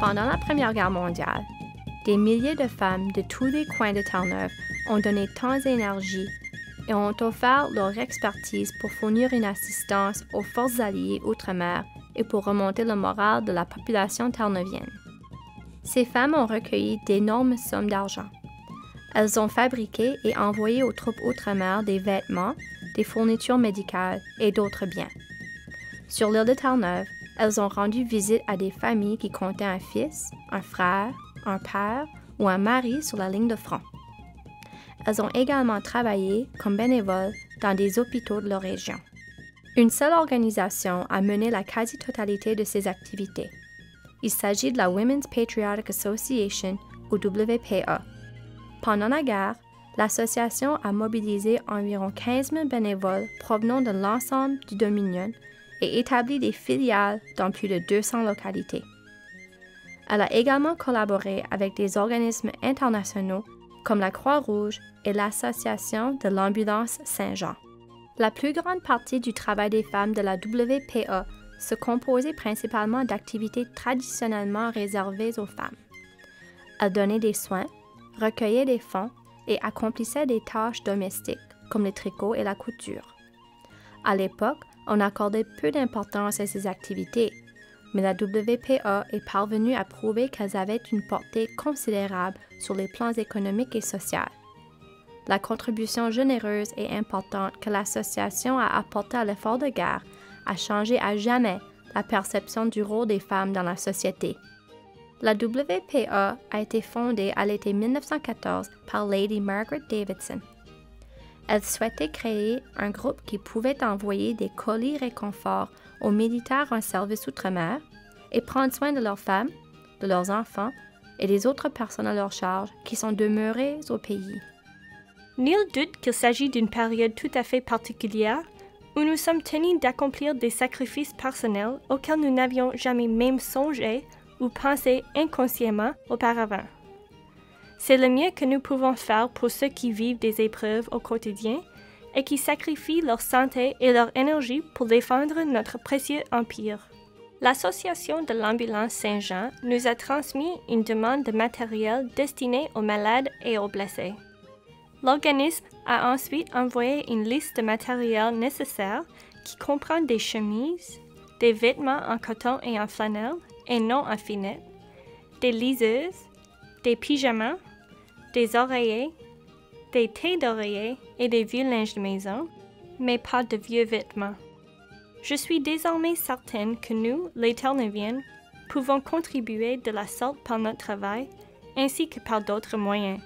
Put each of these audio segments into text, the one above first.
Pendant la Première Guerre mondiale, des milliers de femmes de tous les coins de Terre-Neuve ont donné temps et énergie et ont offert leur expertise pour fournir une assistance aux forces alliées outre-mer et pour remonter le moral de la population terre-neuvienne. Ces femmes ont recueilli d'énormes sommes d'argent. Elles ont fabriqué et envoyé aux troupes outre-mer des vêtements, des fournitures médicales et d'autres biens. Sur l'île de Terre-Neuve, elles ont rendu visite à des familles qui comptaient un fils, un frère, un père ou un mari sur la ligne de front. Elles ont également travaillé comme bénévoles dans des hôpitaux de leur région. Une seule organisation a mené la quasi-totalité de ces activités. Il s'agit de la Women's Patriotic Association, ou WPA. Pendant la guerre, l'association a mobilisé environ 15 000 bénévoles provenant de l'ensemble du Dominion et établi des filiales dans plus de 200 localités. Elle a également collaboré avec des organismes internationaux comme la Croix-Rouge et l'Association de l'Ambulance Saint-Jean. La plus grande partie du travail des femmes de la WPA se composait principalement d'activités traditionnellement réservées aux femmes. Elles donnaient des soins, recueillaient des fonds et accomplissaient des tâches domestiques comme le tricot et la couture. À l'époque, on accordait peu d'importance à ces activités, mais la WPA est parvenue à prouver qu'elles avaient une portée considérable sur les plans économiques et sociaux. La contribution généreuse et importante que l'association a apportée à l'effort de guerre a changé à jamais la perception du rôle des femmes dans la société. La WPA a été fondée à l'été 1914 par Lady Margaret Davidson. Elle souhaitait créer un groupe qui pouvait envoyer des colis réconfort aux militaires en service outre-mer et prendre soin de leurs femmes, de leurs enfants et des autres personnes à leur charge qui sont demeurées au pays. Nul doute qu'il s'agit d'une période tout à fait particulière où nous sommes tenus d'accomplir des sacrifices personnels auxquels nous n'avions jamais même songé ou pensé inconsciemment auparavant. C'est le mieux que nous pouvons faire pour ceux qui vivent des épreuves au quotidien et qui sacrifient leur santé et leur énergie pour défendre notre précieux empire. L'Association de l'Ambulance Saint-Jean nous a transmis une demande de matériel destiné aux malades et aux blessés. L'organisme a ensuite envoyé une liste de matériel nécessaire qui comprend des chemises, des vêtements en coton et en flanelle et non en finette, des liseuses, des pyjamas, des oreillers, des thés d'oreiller et des vieux linges de maison, mais pas de vieux vêtements. Je suis désormais certaine que nous, les Terre-Neuviennes, pouvons contribuer de la sorte par notre travail ainsi que par d'autres moyens.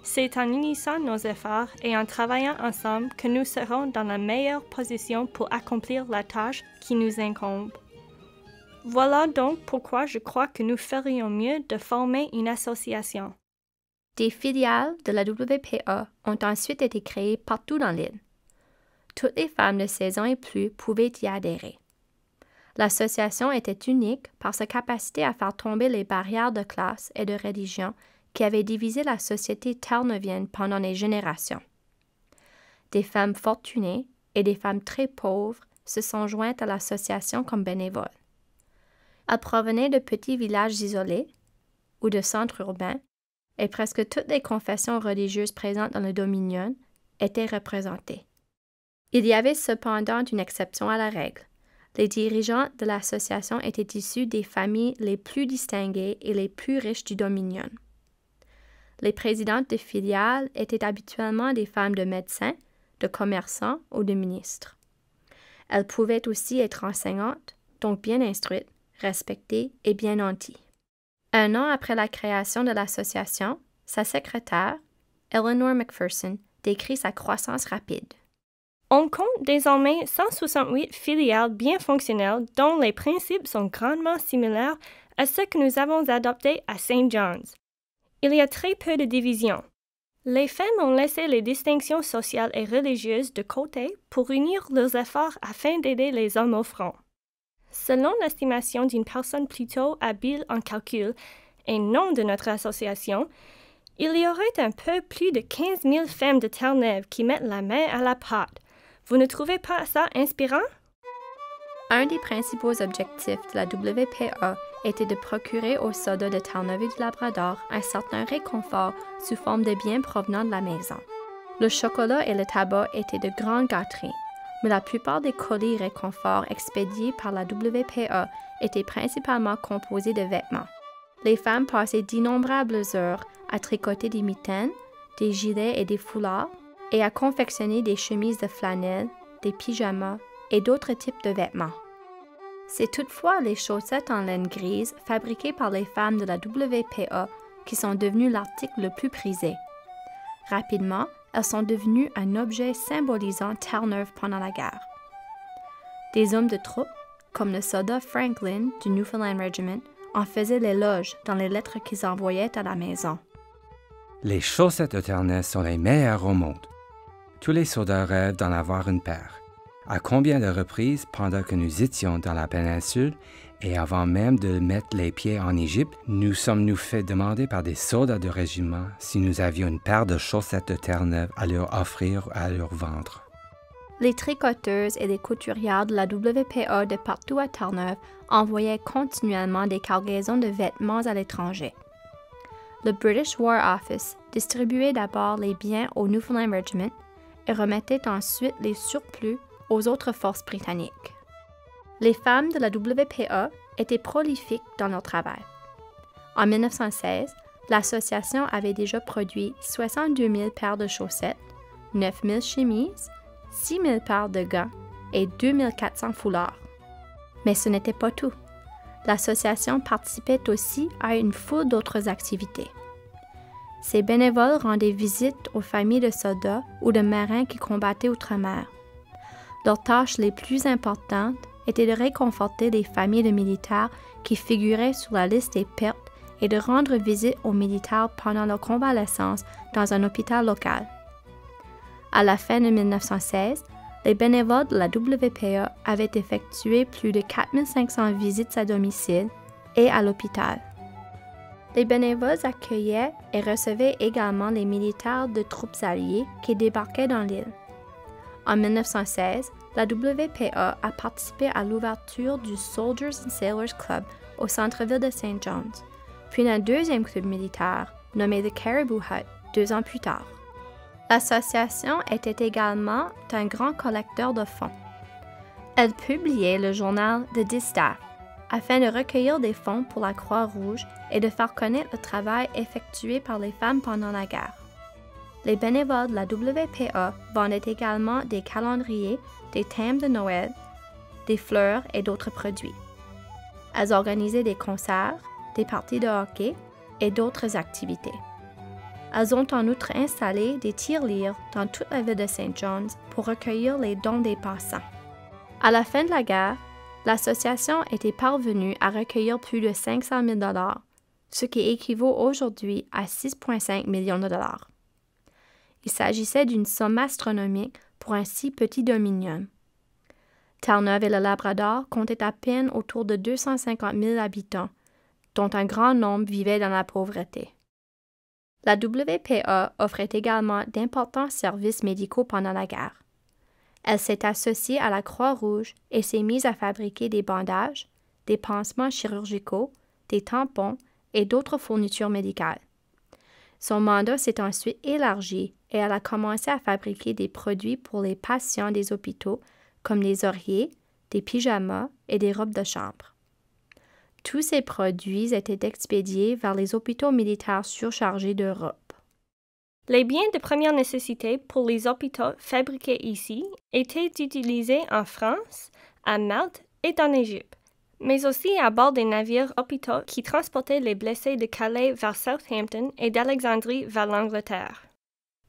C'est en unissant nos efforts et en travaillant ensemble que nous serons dans la meilleure position pour accomplir la tâche qui nous incombe. Voilà donc pourquoi je crois que nous ferions mieux de former une association. Des filiales de la WPA ont ensuite été créées partout dans l'île. Toutes les femmes de 16 ans et plus pouvaient y adhérer. L'association était unique par sa capacité à faire tomber les barrières de classe et de religion qui avaient divisé la société terre-neuvienne pendant des générations. Des femmes fortunées et des femmes très pauvres se sont jointes à l'association comme bénévoles. Elles provenaient de petits villages isolés ou de centres urbains, et presque toutes les confessions religieuses présentes dans le Dominion étaient représentées. Il y avait cependant une exception à la règle. Les dirigeants de l'association étaient issus des familles les plus distinguées et les plus riches du Dominion. Les présidentes de filiales étaient habituellement des femmes de médecins, de commerçants ou de ministres. Elles pouvaient aussi être enseignantes, donc bien instruites, respectées et bien nanties. Un an après la création de l'association, sa secrétaire, Eleanor McPherson, décrit sa croissance rapide. On compte désormais 168 filiales bien fonctionnelles dont les principes sont grandement similaires à ceux que nous avons adoptés à St. John's. Il y a très peu de divisions. Les femmes ont laissé les distinctions sociales et religieuses de côté pour unir leurs efforts afin d'aider les hommes au front. Selon l'estimation d'une personne plutôt habile en calcul et non de notre association, il y aurait un peu plus de 15 000 femmes de Terre-Neuve qui mettent la main à la pâte. Vous ne trouvez pas ça inspirant? Un des principaux objectifs de la WPA était de procurer aux soldats de Terre-Neuve et du Labrador un certain réconfort sous forme de biens provenant de la maison. Le chocolat et le tabac étaient de grandes gâteries, mais la plupart des colis réconfort expédiés par la WPA étaient principalement composés de vêtements. Les femmes passaient d'innombrables heures à tricoter des mitaines, des gilets et des foulards, et à confectionner des chemises de flanelle, des pyjamas et d'autres types de vêtements. C'est toutefois les chaussettes en laine grise fabriquées par les femmes de la WPA qui sont devenues l'article le plus prisé. Rapidement, elles sont devenues un objet symbolisant Terre-Neuve pendant la guerre. Des hommes de troupe, comme le soldat Franklin du Newfoundland Regiment, en faisaient l'éloge dans les lettres qu'ils envoyaient à la maison. Les chaussettes de Terre-Neuve sont les meilleures au monde. Tous les soldats rêvent d'en avoir une paire. À combien de reprises, pendant que nous étions dans la péninsule et avant même de mettre les pieds en Égypte, nous sommes-nous fait demander par des soldats de régiment si nous avions une paire de chaussettes de Terre-Neuve à leur offrir ou à leur vendre. Les tricoteuses et les couturières de la WPA de partout à Terre-Neuve envoyaient continuellement des cargaisons de vêtements à l'étranger. Le British War Office distribuait d'abord les biens au Newfoundland Regiment et remettait ensuite les surplus aux autres forces britanniques. Les femmes de la WPA étaient prolifiques dans leur travail. En 1916, l'association avait déjà produit 62 000 paires de chaussettes, 9 000 chemises, 6 000 paires de gants et 2 400 foulards. Mais ce n'était pas tout. L'association participait aussi à une foule d'autres activités. Ces bénévoles rendaient visite aux familles de soldats ou de marins qui combattaient outre-mer. Leurs tâches les plus importantes étaient de réconforter les familles de militaires qui figuraient sur la liste des pertes et de rendre visite aux militaires pendant leur convalescence dans un hôpital local. À la fin de 1916, les bénévoles de la WPA avaient effectué plus de 4 500 visites à domicile et à l'hôpital. Les bénévoles accueillaient et recevaient également les militaires de troupes alliées qui débarquaient dans l'île. En 1916, la WPA a participé à l'ouverture du Soldiers and Sailors Club au centre-ville de St. John's, puis d'un deuxième club militaire nommé The Caribou Hut 2 ans plus tard. L'association était également un grand collecteur de fonds. Elle publiait le journal The Distaff afin de recueillir des fonds pour la Croix-Rouge et de faire connaître le travail effectué par les femmes pendant la guerre. Les bénévoles de la WPA vendaient également des calendriers, des thèmes de Noël, des fleurs et d'autres produits. Elles organisaient des concerts, des parties de hockey et d'autres activités. Elles ont en outre installé des tirelires dans toute la ville de St. John's pour recueillir les dons des passants. À la fin de la guerre, l'association était parvenue à recueillir plus de 500 000 $, ce qui équivaut aujourd'hui à 6,5 millions de dollars. Il s'agissait d'une somme astronomique pour un si petit dominium. Terre-Neuve et le Labrador comptaient à peine autour de 250 000 habitants, dont un grand nombre vivaient dans la pauvreté. La WPA offrait également d'importants services médicaux pendant la guerre. Elle s'est associée à la Croix-Rouge et s'est mise à fabriquer des bandages, des pansements chirurgicaux, des tampons et d'autres fournitures médicales. Son mandat s'est ensuite élargi et elle a commencé à fabriquer des produits pour les patients des hôpitaux comme des oreillers, des pyjamas et des robes de chambre. Tous ces produits étaient expédiés vers les hôpitaux militaires surchargés d'Europe. Les biens de première nécessité pour les hôpitaux fabriqués ici étaient utilisés en France, à Malte et en Égypte, mais aussi à bord des navires hôpitaux qui transportaient les blessés de Calais vers Southampton et d'Alexandrie vers l'Angleterre.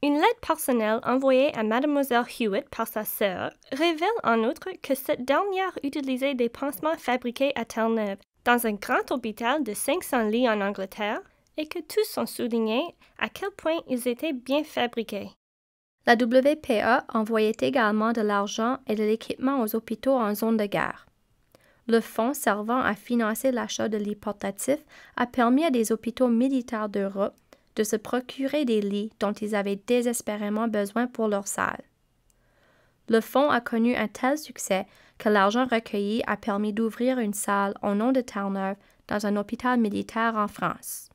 Une lettre personnelle envoyée à Mademoiselle Hewitt par sa sœur révèle en outre que cette dernière utilisait des pansements fabriqués à Terre-Neuve dans un grand hôpital de 500 lits en Angleterre et que tous ont souligné à quel point ils étaient bien fabriqués. La WPA envoyait également de l'argent et de l'équipement aux hôpitaux en zone de guerre. Le fonds servant à financer l'achat de lits portatifs a permis à des hôpitaux militaires d'Europe de se procurer des lits dont ils avaient désespérément besoin pour leurs salles. Le fonds a connu un tel succès que l'argent recueilli a permis d'ouvrir une salle au nom de Terre-Neuve dans un hôpital militaire en France.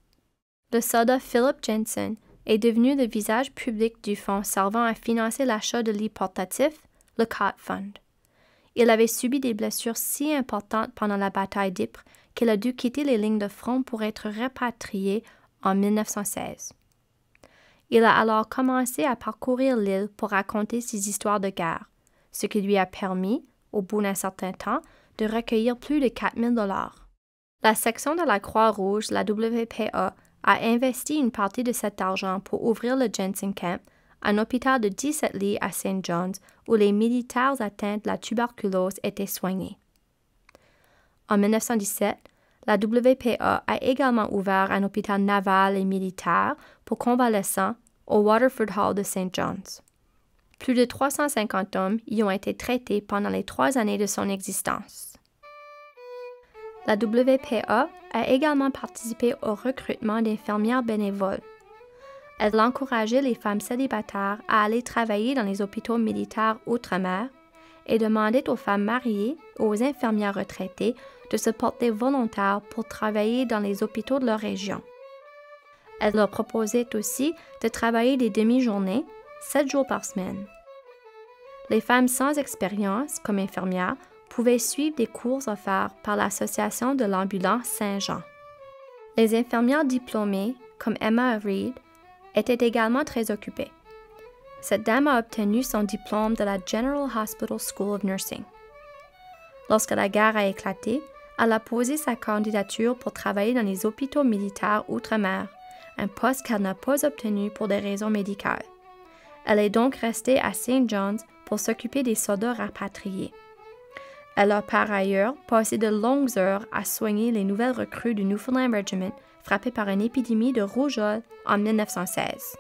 Le soldat Philip Jensen est devenu le visage public du fonds servant à financer l'achat de lits portatifs, le Cot Fund. Il avait subi des blessures si importantes pendant la bataille d'Ypres qu'il a dû quitter les lignes de front pour être rapatrié en 1916. Il a alors commencé à parcourir l'île pour raconter ses histoires de guerre, ce qui lui a permis, au bout d'un certain temps, de recueillir plus de 4 000 $. La section de la Croix-Rouge, la WPA, a investi une partie de cet argent pour ouvrir le Jensen Camp, un hôpital de 17 lits à St. John's où les militaires atteints de la tuberculose étaient soignés. En 1917, la WPA a également ouvert un hôpital naval et militaire pour convalescents au Waterford Hall de St. John's. Plus de 350 hommes y ont été traités pendant les 3 années de son existence. La WPA a également participé au recrutement d'infirmières bénévoles. Elle encourageait les femmes célibataires à aller travailler dans les hôpitaux militaires outre-mer et demandait aux femmes mariées ou aux infirmières retraitées de se porter volontaires pour travailler dans les hôpitaux de leur région. Elle leur proposait aussi de travailler des demi-journées, 7 jours par semaine. Les femmes sans expérience, comme infirmières, pouvaient suivre des cours offerts par l'Association de l'ambulance Saint-Jean. Les infirmières diplômées, comme Emma Reed, étaient également très occupées. Cette dame a obtenu son diplôme de la General Hospital School of Nursing. Lorsque la guerre a éclaté, elle a posé sa candidature pour travailler dans les hôpitaux militaires outre-mer, un poste qu'elle n'a pas obtenu pour des raisons médicales. Elle est donc restée à St. John's pour s'occuper des soldats rapatriés. Elle a par ailleurs passé de longues heures à soigner les nouvelles recrues du Newfoundland Regiment frappées par une épidémie de rougeole en 1916.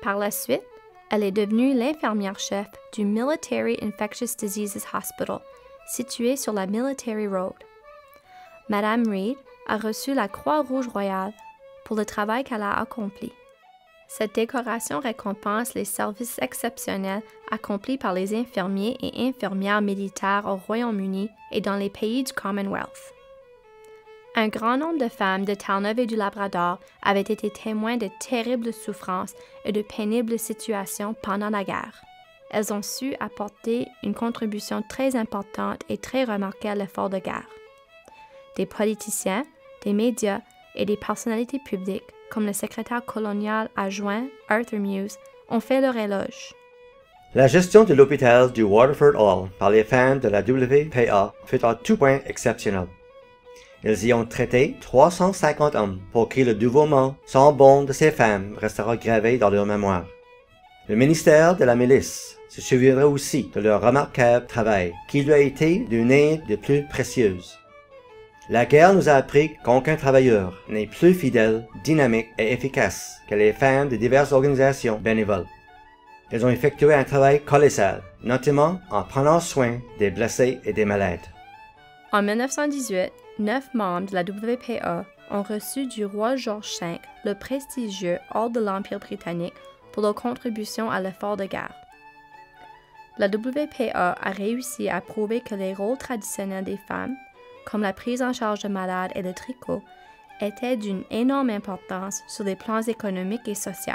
Par la suite, elle est devenue l'infirmière-chef du Military Infectious Diseases Hospital, situé sur la Military Road. Madame Reed a reçu la Croix-Rouge royale pour le travail qu'elle a accompli. Cette décoration récompense les services exceptionnels accomplis par les infirmiers et infirmières militaires au Royaume-Uni et dans les pays du Commonwealth. Un grand nombre de femmes de Terre-Neuve et du Labrador avaient été témoins de terribles souffrances et de pénibles situations pendant la guerre. Elles ont su apporter une contribution très importante et très remarquée à l'effort de guerre. Des politiciens, des médias et des personnalités publiques, comme le secrétaire colonial adjoint Arthur Muse, ont fait leur éloge. La gestion de l'hôpital du Waterford Hall par les femmes de la WPA fut en tout point exceptionnelle. Ils y ont traité 350 hommes pour qui le dévouement sans bornes de ces femmes restera gravé dans leur mémoire. Le ministère de la Milice se souviendra aussi de leur remarquable travail qui lui a été d'une aide des plus précieuses. La guerre nous a appris qu'aucun travailleur n'est plus fidèle, dynamique et efficace que les femmes de diverses organisations bénévoles. Elles ont effectué un travail colossal, notamment en prenant soin des blessés et des malades. En 1918, 9 membres de la WPA ont reçu du roi George V le prestigieux Ordre de l'Empire britannique pour leur contribution à l'effort de guerre. La WPA a réussi à prouver que les rôles traditionnels des femmes, comme la prise en charge de malades et le tricot, étaient d'une énorme importance sur les plans économiques et sociaux.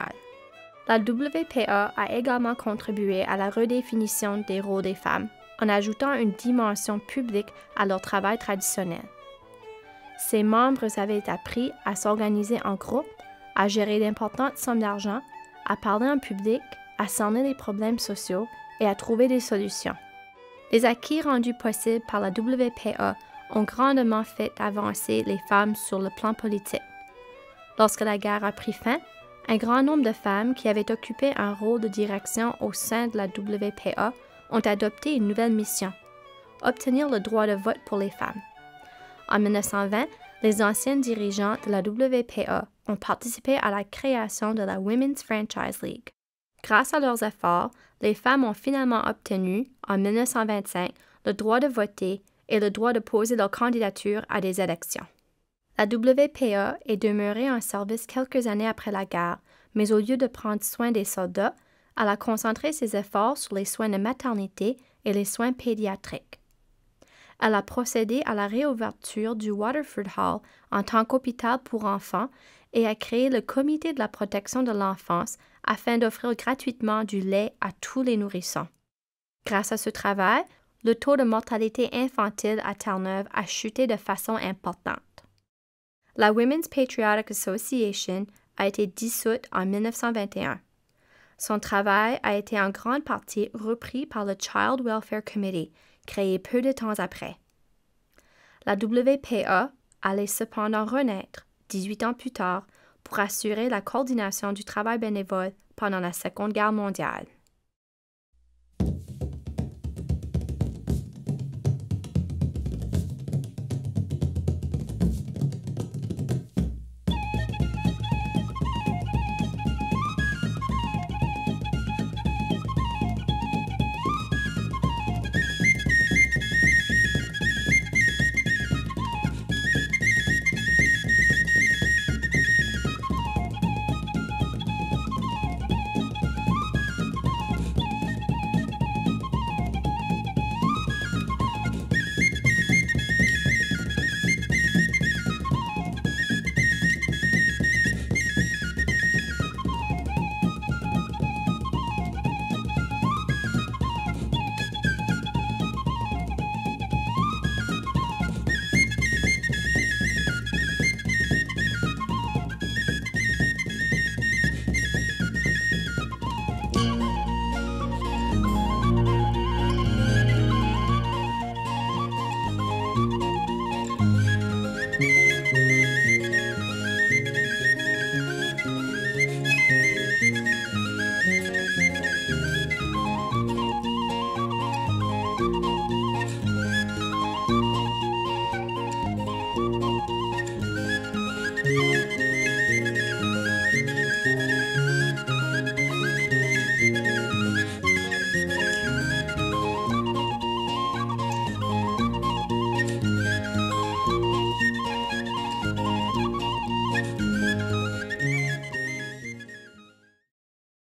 La WPA a également contribué à la redéfinition des rôles des femmes en ajoutant une dimension publique à leur travail traditionnel. Ses membres avaient appris à s'organiser en groupe, à gérer d'importantes sommes d'argent, à parler en public, à cerner les problèmes sociaux et à trouver des solutions. Les acquis rendus possibles par la WPA ont grandement fait avancer les femmes sur le plan politique. Lorsque la guerre a pris fin, un grand nombre de femmes qui avaient occupé un rôle de direction au sein de la WPA ont adopté une nouvelle mission, obtenir le droit de vote pour les femmes. En 1920, les anciennes dirigeantes de la WPA ont participé à la création de la Women's Franchise League. Grâce à leurs efforts, les femmes ont finalement obtenu, en 1925, le droit de voter et le droit de poser leur candidature à des élections. La WPA est demeurée en service quelques années après la guerre, mais au lieu de prendre soin des soldats, elle a concentré ses efforts sur les soins de maternité et les soins pédiatriques. Elle a procédé à la réouverture du Waterford Hall en tant qu'hôpital pour enfants et a créé le Comité de la protection de l'enfance afin d'offrir gratuitement du lait à tous les nourrissons. Grâce à ce travail, le taux de mortalité infantile à Terre-Neuve a chuté de façon importante. La Women's Patriotic Association a été dissoute en 1921. Son travail a été en grande partie repris par le Child Welfare Committee, créé peu de temps après. La WPA allait cependant renaître 18 ans plus tard pour assurer la coordination du travail bénévole pendant la Seconde Guerre mondiale.